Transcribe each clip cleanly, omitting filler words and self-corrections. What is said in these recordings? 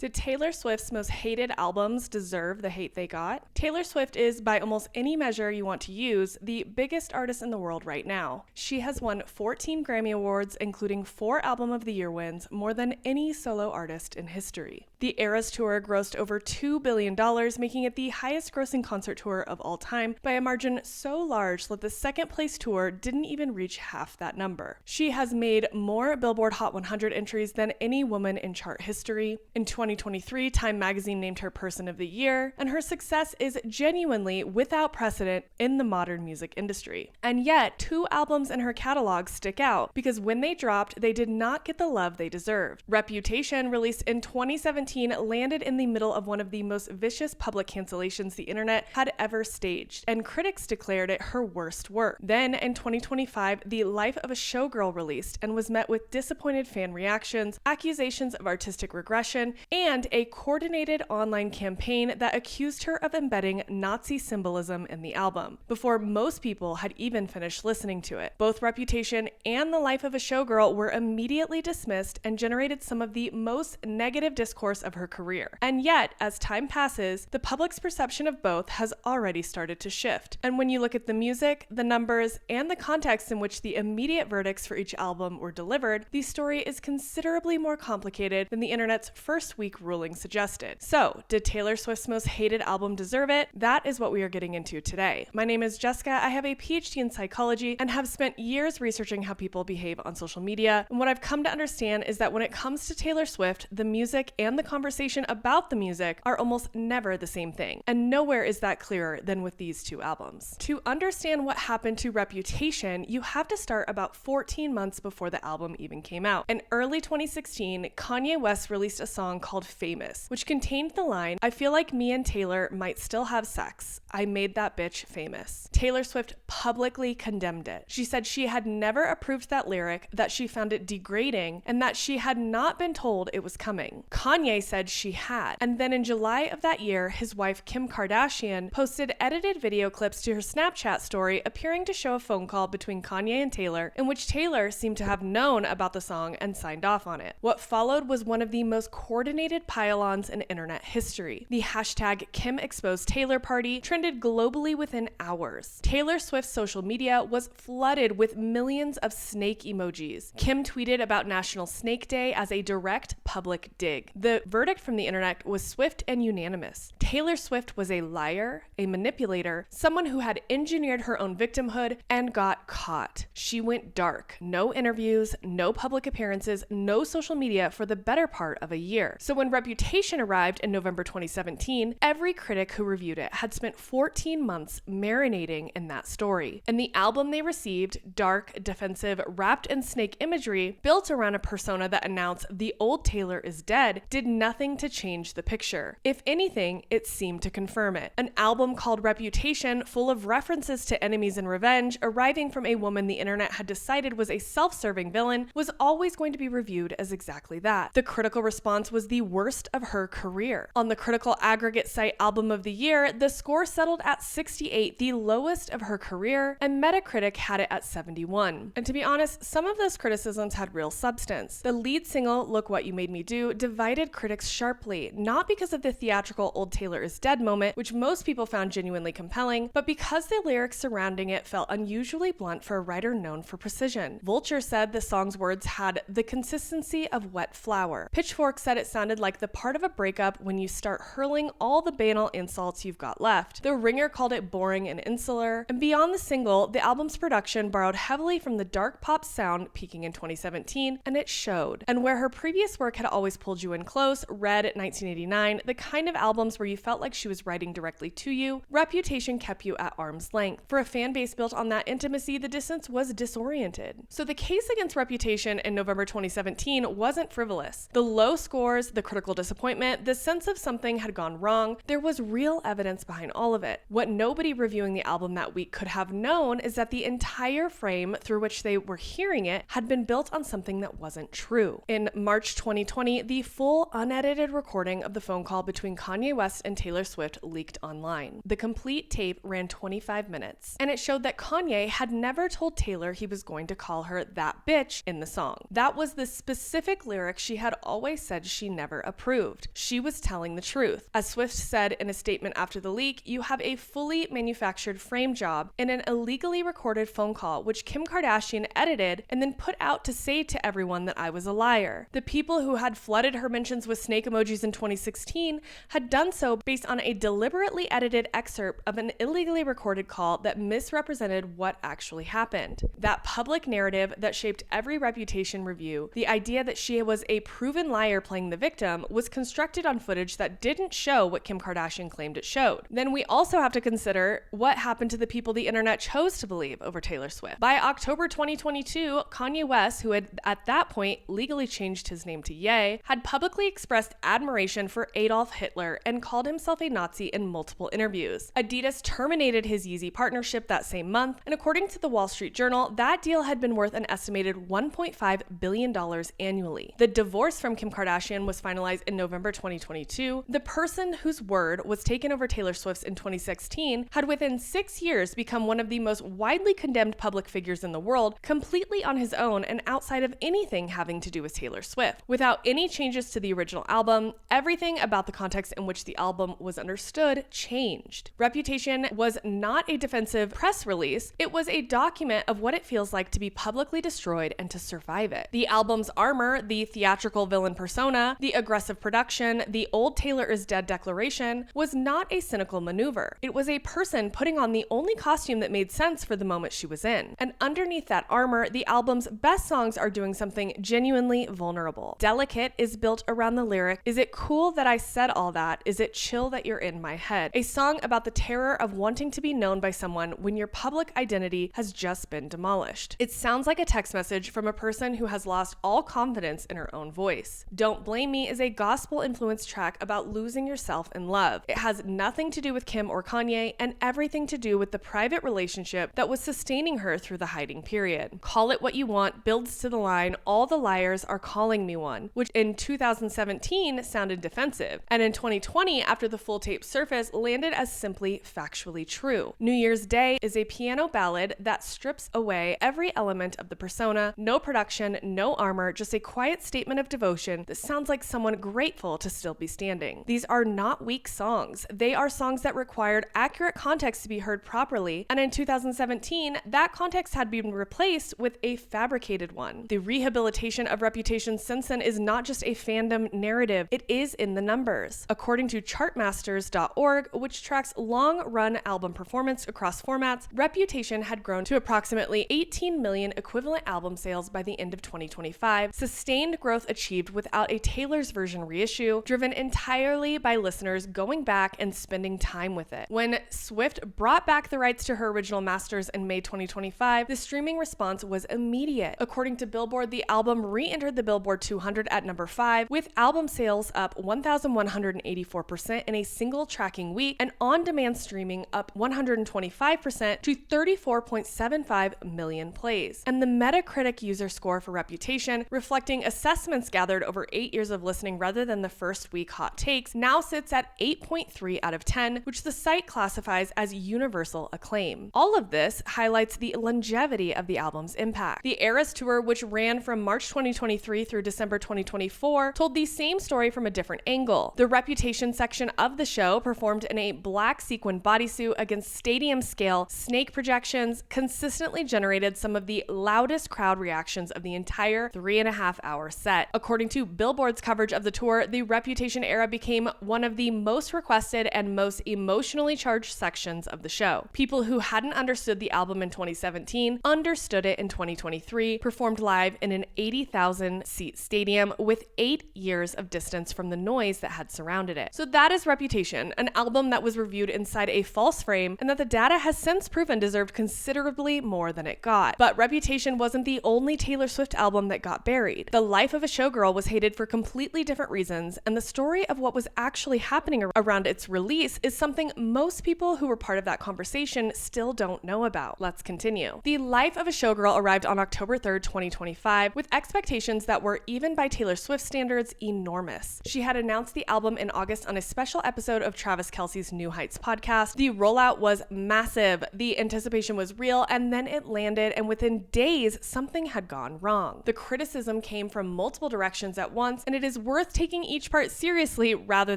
Did Taylor Swift's most hated albums deserve the hate they got? Taylor Swift is, by almost any measure you want to use, the biggest artist in the world right now. She has won 14 Grammy Awards, including 4 Album of the Year wins, more than any solo artist in history. The Eras Tour grossed over $2 billion, making it the highest grossing concert tour of all time by a margin so large that the second place tour didn't even reach half that number. She has made more Billboard Hot 100 entries than any woman in chart history. In 2023, Time magazine named her Person of the Year, and her success is genuinely without precedent in the modern music industry. And yet, 2 albums in her catalog stick out because when they dropped, they did not get the love they deserved. Reputation, released in 2017, landed in the middle of one of the most vicious public cancellations the internet had ever staged, and critics declared it her worst work. Then, in 2025, The Life of a Showgirl released and was met with disappointed fan reactions, accusations of artistic regression, and a coordinated online campaign that accused her of embedding Nazi symbolism in the album, before most people had even finished listening to it. Both Reputation and The Life of a Showgirl were immediately dismissed and generated some of the most negative discourse of her career. And yet, as time passes, the public's perception of both has already started to shift. And when you look at the music, the numbers, and the context in which the immediate verdicts for each album were delivered, the story is considerably more complicated than the internet's first week ruling suggested. So, did Taylor Swift's most hated album deserve it? That is what we are getting into today. My name is Jessica. I have a PhD in psychology and have spent years researching how people behave on social media. And what I've come to understand is that when it comes to Taylor Swift, the music and the conversation about the music are almost never the same thing. And nowhere is that clearer than with these 2 albums. To understand what happened to Reputation, you have to start about 14 months before the album even came out. In early 2016, Kanye West released a song called Famous, which contained the line, "I feel like me and Taylor might still have sex. I made that bitch famous." Taylor Swift publicly condemned it. She said she had never approved that lyric, that she found it degrading, and that she had not been told it was coming. Kanye said she had. And then in July of that year, his wife Kim Kardashian posted edited video clips to her Snapchat story appearing to show a phone call between Kanye and Taylor, in which Taylor seemed to have known about the song and signed off on it. What followed was one of the most coordinated pile-ons in internet history. The hashtag #KimExposedTaylor party trended globally within hours. Taylor Swift's social media was flooded with millions of snake emojis. Kim tweeted about National Snake Day as a direct public dig. The verdict from the internet was swift and unanimous. Taylor Swift was a liar, a manipulator, someone who had engineered her own victimhood and got caught. She went dark. No interviews, no public appearances, no social media for the better part of a year. So when Reputation arrived in November 2017, every critic who reviewed it had spent 14 months marinating in that story. And the album they received, dark, defensive, wrapped in snake imagery, built around a persona that announced the old Taylor is dead, did nothing to change the picture. If anything, it seemed to confirm it. An album called Reputation, full of references to enemies and revenge, arriving from a woman the internet had decided was a self-serving villain, was always going to be reviewed as exactly that. The critical response was the worst of her career. On the critical aggregate site Album of the Year, the score settled at 68, the lowest of her career, and Metacritic had it at 71. And to be honest, some of those criticisms had real substance. The lead single, Look What You Made Me Do, divided critics sharply, not because of the theatrical Old Taylor is Dead moment, which most people found genuinely compelling, but because the lyrics surrounding it felt unusually blunt for a writer known for precision. Vulture said the song's words had the consistency of wet flour. Pitchfork said it sounded like the part of a breakup when you start hurling all the banal insults you've got left. The Ringer called it boring and insular. And beyond the single, the album's production borrowed heavily from the dark pop sound peaking in 2017, and it showed. And where her previous work had always pulled you in close, Red, 1989, the kind of albums where you felt like she was writing directly to you, Reputation kept you at arm's length. For a fan base built on that intimacy, the distance was disoriented. So the case against Reputation in November 2017 wasn't frivolous. The low scores, the critical disappointment, the sense of something had gone wrong, there was real evidence behind all of it. What nobody reviewing the album that week could have known is that the entire frame through which they were hearing it had been built on something that wasn't true. In March 2020, the full unedited recording of the phone call between Kanye West and Taylor Swift leaked online. The complete tape ran 25 minutes, and it showed that Kanye had never told Taylor he was going to call her that bitch in the song. That was the specific lyric she had always said she never never approved. She was telling the truth. As Swift said in a statement after the leak, "You have a fully manufactured frame job in an illegally recorded phone call, which Kim Kardashian edited and then put out to say to everyone that I was a liar. The people who had flooded her mentions with snake emojis in 2016 had done so based on a deliberately edited excerpt of an illegally recorded call that misrepresented what actually happened. That public narrative that shaped every Reputation review, the idea that she was a proven liar playing the victim, was constructed on footage that didn't show what Kim Kardashian claimed it showed. Then we also have to consider what happened to the people the internet chose to believe over Taylor Swift. By October 2022, Kanye West, who had at that point legally changed his name to Ye, had publicly expressed admiration for Adolf Hitler and called himself a Nazi in multiple interviews. Adidas terminated his Yeezy partnership that same month, and according to the Wall Street Journal, that deal had been worth an estimated $1.5 billion annually. The divorce from Kim Kardashian was finalized in November 2022. The person whose word was taken over Taylor Swift's in 2016 had within 6 years become one of the most widely condemned public figures in the world, completely on his own and outside of anything having to do with Taylor Swift. Without any changes to the original album, everything about the context in which the album was understood changed. Reputation was not a defensive press release, it was a document of what it feels like to be publicly destroyed and to survive it. The album's armor, the theatrical villain persona, the aggressive production, the old Taylor is dead declaration, was not a cynical maneuver. It was a person putting on the only costume that made sense for the moment she was in. And underneath that armor, the album's best songs are doing something genuinely vulnerable. Delicate is built around the lyric, "Is it cool that I said all that? Is it chill that you're in my head?" A song about the terror of wanting to be known by someone when your public identity has just been demolished. It sounds like a text message from a person who has lost all confidence in her own voice. Don't Blame Me is a gospel-influenced track about losing yourself in love. It has nothing to do with Kim or Kanye and everything to do with the private relationship that was sustaining her through the hiding period. Call It What You Want builds to the line, "All the liars are calling me one," which in 2017 sounded defensive, and in 2020, after the full tape surfaced, landed as simply factually true. New Year's Day is a piano ballad that strips away every element of the persona, no production, no armor, just a quiet statement of devotion that sounds like someone grateful to still be standing. These are not weak songs. They are songs that required accurate context to be heard properly, and in 2017, that context had been replaced with a fabricated one. The rehabilitation of Reputation since then is not just a fandom narrative, it is in the numbers. According to chartmasters.org, which tracks long-run album performance across formats, Reputation had grown to approximately 18 million equivalent album sales by the end of 2025, sustained growth achieved without a Taylor's version reissue, driven entirely by listeners going back and spending time with it. When Swift brought back the rights to her original masters in May 2025, the streaming response was immediate. According to Billboard, the album re-entered the Billboard 200 at number 5, with album sales up 1,184% in a single tracking week, and on-demand streaming up 125% to 34.75 million plays. And the Metacritic user score for Reputation, reflecting assessments gathered over 8 years of listening rather than the first week hot takes, now sits at 8.3 out of 10, which the site classifies as universal acclaim. All of this highlights the longevity of the album's impact. The Eras Tour, which ran from March 2023 through December 2024, told the same story from a different angle. The Reputation section of the show performed in a black sequin bodysuit against stadium-scale snake projections, consistently generated some of the loudest crowd reactions of the entire 3.5-hour set. According to Billboard's coverage of the tour, the Reputation era became one of the most requested and most emotionally charged sections of the show. People who hadn't understood the album in 2017 understood it in 2023, performed live in an 80,000-seat stadium with 8 years of distance from the noise that had surrounded it. So that is Reputation, an album that was reviewed inside a false frame and that the data has since proven deserved considerably more than it got. But Reputation wasn't the only Taylor Swift album that got buried. The Life of a Showgirl was hated for completely different reasons, and the story of what was actually happening around its release is something most people who were part of that conversation still don't know about. Let's continue. The Life of a Showgirl arrived on October 3rd, 2025, with expectations that were, even by Taylor Swift standards, enormous. She had announced the album in August on a special episode of Travis Kelce's New Heights podcast. The rollout was massive, the anticipation was real, and then it landed, and within days, something had gone wrong. The criticism came from multiple directions at once, and it is is worth taking each part seriously rather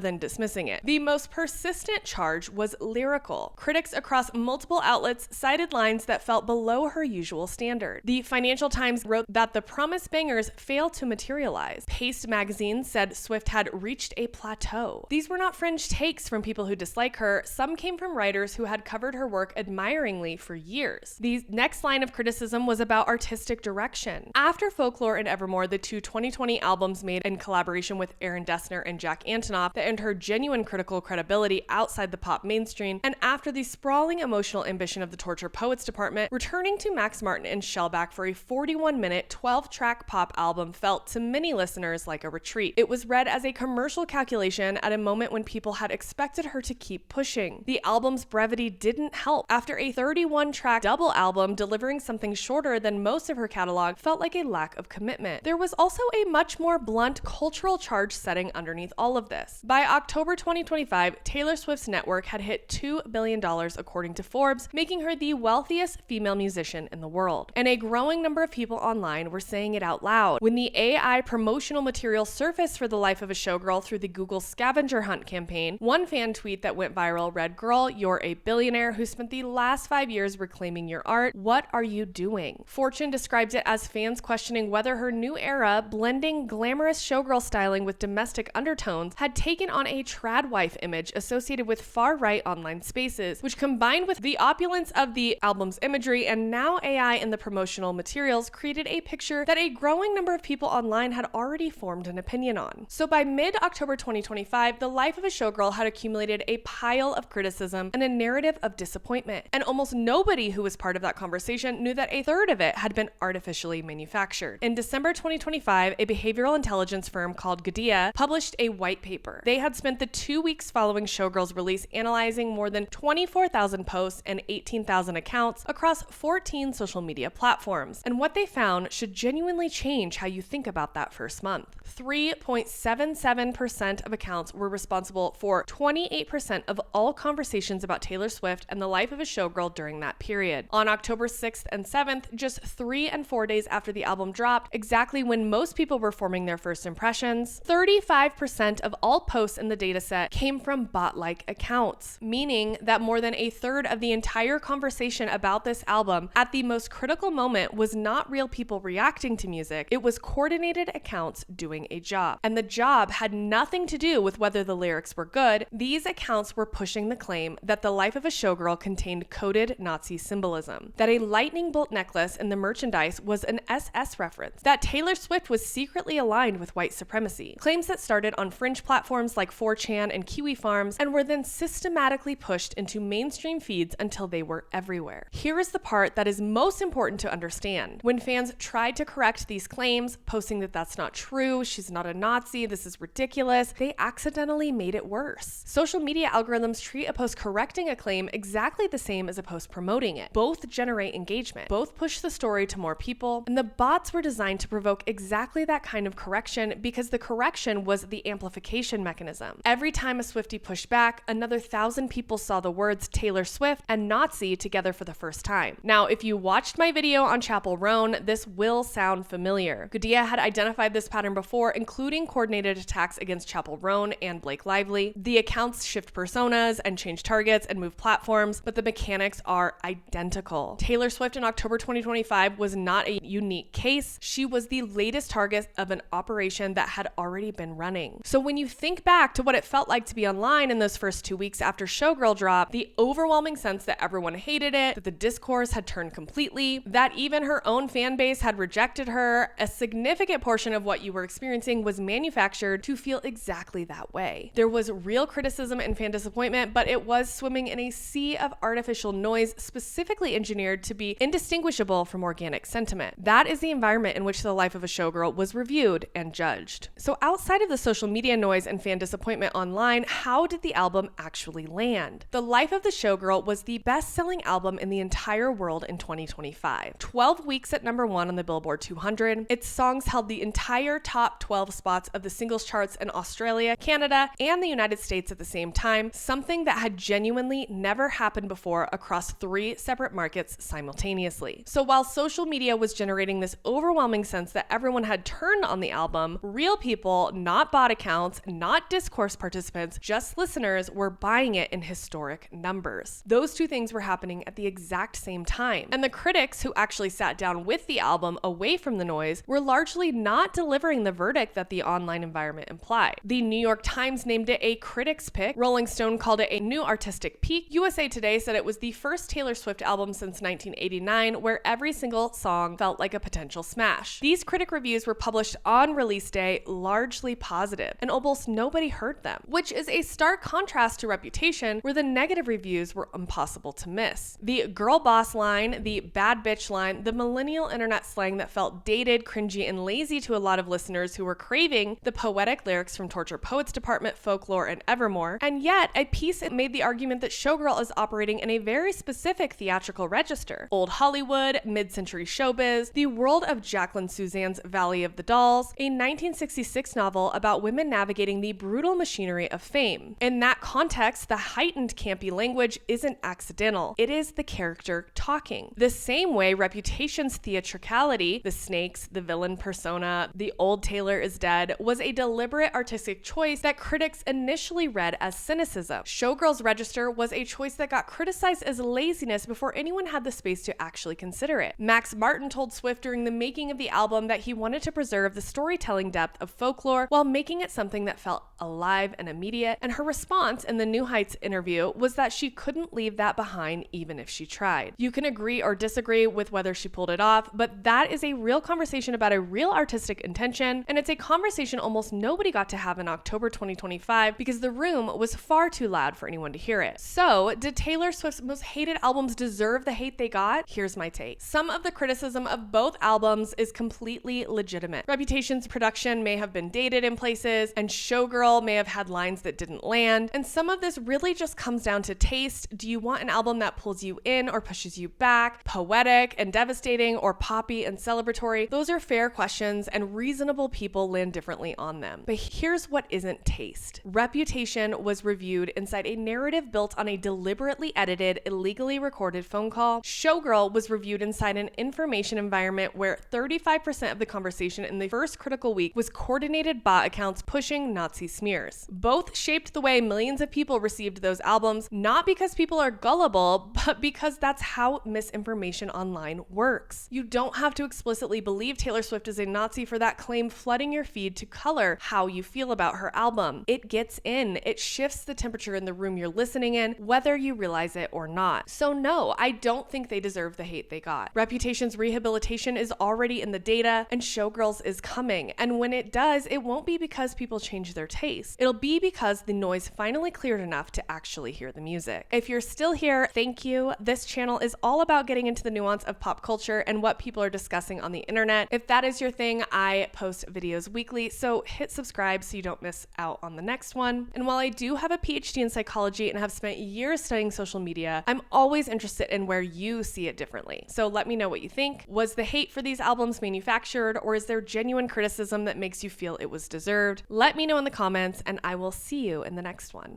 than dismissing it. The most persistent charge was lyrical. Critics across multiple outlets cited lines that felt below her usual standard. The Financial Times wrote that the promised bangers failed to materialize. Paste magazine said Swift had reached a plateau. These were not fringe takes from people who dislike her. Some came from writers who had covered her work admiringly for years. The next line of criticism was about artistic direction. After Folklore and Evermore, the two 2020 albums made in collaboration with Aaron Dessner and Jack Antonoff that earned her genuine critical credibility outside the pop mainstream, and after the sprawling emotional ambition of the Torture Poets department, returning to Max Martin and Shellback for a 41-minute, 12-track pop album felt to many listeners like a retreat. It was read as a commercial calculation at a moment when people had expected her to keep pushing. The album's brevity didn't help. After a 31-track double album, delivering something shorter than most of her catalog felt like a lack of commitment. There was also a much more blunt cultural charge setting underneath all of this. By October 2025, Taylor Swift's network had hit $2 billion according to Forbes, making her the wealthiest female musician in the world. And a growing number of people online were saying it out loud. When the AI promotional material surfaced for The Life of a Showgirl through the Google scavenger hunt campaign, one fan tweet that went viral read, "Girl, you're a billionaire who spent the last 5 years reclaiming your art. What are you doing?" Fortune describes it as fans questioning whether her new era, blending glamorous showgirl styling with domestic undertones, had taken on a trad wife image associated with far-right online spaces, which combined with the opulence of the album's imagery and now AI in the promotional materials created a picture that a growing number of people online had already formed an opinion on. So by mid-October 2025, The Life of a Showgirl had accumulated a pile of criticism and a narrative of disappointment, and almost nobody who was part of that conversation knew that a third of it had been artificially manufactured. In December 2025, a behavioral intelligence firm called Gadia published a white paper. They had spent the 2 weeks following Showgirl's release analyzing more than 24,000 posts and 18,000 accounts across 14 social media platforms, and what they found should genuinely change how you think about that first month. 3.77% of accounts were responsible for 28% of all conversations about Taylor Swift and The Life of a Showgirl during that period. On October 6th and 7th, just 3 and 4 days after the album dropped, exactly when most people were forming their first impressions, 35% of all posts in the dataset came from bot-like accounts, meaning that more than a third of the entire conversation about this album at the most critical moment was not real people reacting to music, it was coordinated accounts doing a job. And the job had nothing to do with whether the lyrics were good. These accounts were pushing the claim that The Life of a Showgirl contained coded Nazi symbolism, that a lightning bolt necklace in the merchandise was an SS reference, that Taylor Swift was secretly aligned with white supremacy, claims that started on fringe platforms like 4chan and Kiwi Farms and were then systematically pushed into mainstream feeds until they were everywhere. Here is the part that is most important to understand. When fans tried to correct these claims, posting that that's not true, she's not a Nazi, this is ridiculous, they accidentally made it worse. Social media algorithms treat a post correcting a claim exactly the same as a post promoting it. Both generate engagement, both push the story to more people, and the bots were designed to provoke exactly that kind of correction because the correction was the amplification mechanism. Every time a Swiftie pushed back, another 1,000 people saw the words Taylor Swift and Nazi together for the first time. Now, if you watched my video on Chapel Roan, this will sound familiar. Gadia had identified this pattern before, including coordinated attacks against Chapel Roan and Blake Lively. The accounts shift personas and change targets and move platforms, but the mechanics are identical. Taylor Swift in October 2025 was not a unique case. She was the latest target of an operation that had already been running. So when you think back to what it felt like to be online in those first 2 weeks after Showgirl dropped, the overwhelming sense that everyone hated it, that the discourse had turned completely, that even her own fan base had rejected her, a significant portion of what you were experiencing was manufactured to feel exactly that way. There was real criticism and fan disappointment, but it was swimming in a sea of artificial noise specifically engineered to be indistinguishable from organic sentiment. That is the environment in which The Life of a Showgirl was reviewed and judged. So outside of the social media noise and fan disappointment online, how did the album actually land? The Life of the Showgirl was the best-selling album in the entire world in 2025. 12 weeks at number 1 on the Billboard 200. Its songs held the entire top 12 spots of the singles charts in Australia, Canada, and the United States at the same time, something that had genuinely never happened before across 3 separate markets simultaneously. So while social media was generating this overwhelming sense that everyone had turned on the album, real real people, not bot accounts, not discourse participants, just listeners, were buying it in historic numbers. Those two things were happening at the exact same time. And the critics who actually sat down with the album away from the noise were largely not delivering the verdict that the online environment implied. The New York Times named it a critic's pick. Rolling Stone called it a new artistic peak. USA Today said it was the first Taylor Swift album since 1989 where every single song felt like a potential smash. These critic reviews were published on release day, largely positive, and almost nobody heard them, which is a stark contrast to Reputation, where the negative reviews were impossible to miss. The girl boss line, the bad bitch line, the millennial internet slang that felt dated, cringy, and lazy to a lot of listeners who were craving the poetic lyrics from Torture Poets Department, Folklore, and Evermore. And yet, a piece made the argument that Showgirl is operating in a very specific theatrical register. Old Hollywood, mid-century showbiz, the world of Jacqueline Suzanne's Valley of the Dolls, a 1966 novel about women navigating the brutal machinery of fame. In that context, the heightened campy language isn't accidental. It is the character talking. The same way Reputation's theatricality, the snakes, the villain persona, the old Taylor is dead, was a deliberate artistic choice that critics initially read as cynicism. Showgirl's register was a choice that got criticized as laziness before anyone had the space to actually consider it. Max Martin told Swift during the making of the album that he wanted to preserve the storytelling depth of Folklore while making it something that felt alive and immediate, and her response in the New Heights interview was that she couldn't leave that behind even if she tried. You can agree or disagree with whether she pulled it off, but that is a real conversation about a real artistic intention, and it's a conversation almost nobody got to have in October 2025 because the room was far too loud for anyone to hear it. So, did Taylor Swift's most hated albums deserve the hate they got? Here's my take. Some of the criticism of both albums is completely legitimate. Reputation's production may have been dated in places, and Showgirl may have had lines that didn't land, and some of this really just comes down to taste. Do you want an album that pulls you in or pushes you back? Poetic and devastating, or poppy and celebratory? Those are fair questions, and reasonable people land differently on them. But here's what isn't taste. Reputation was reviewed inside a narrative built on a deliberately edited, illegally recorded phone call. Showgirl was reviewed inside an information environment where 35% of the conversation in the first critical week was coordinated bot accounts pushing Nazi smears. Both shaped the way millions of people received those albums, not because people are gullible, but because that's how misinformation online works. You don't have to explicitly believe Taylor Swift is a Nazi for that claim flooding your feed to color how you feel about her album. It gets in. It shifts the temperature in the room you're listening in, whether you realize it or not. So no, I don't think they deserve the hate they got. Reputation's rehabilitation is already in the data, and Showgirls is coming. And when it does, it won't be because people change their taste. It'll be because the noise finally cleared enough to actually hear the music. If you're still here, thank you. This channel is all about getting into the nuance of pop culture and what people are discussing on the internet. If that is your thing, I post videos weekly, so hit subscribe so you don't miss out on the next one. And while I do have a PhD in psychology and have spent years studying social media, I'm always interested in where you see it differently. So let me know what you think. Was the hate for these albums manufactured, or is there genuine criticism that makes you feel it was deserved? Let me know in the comments, and I will see you in the next one.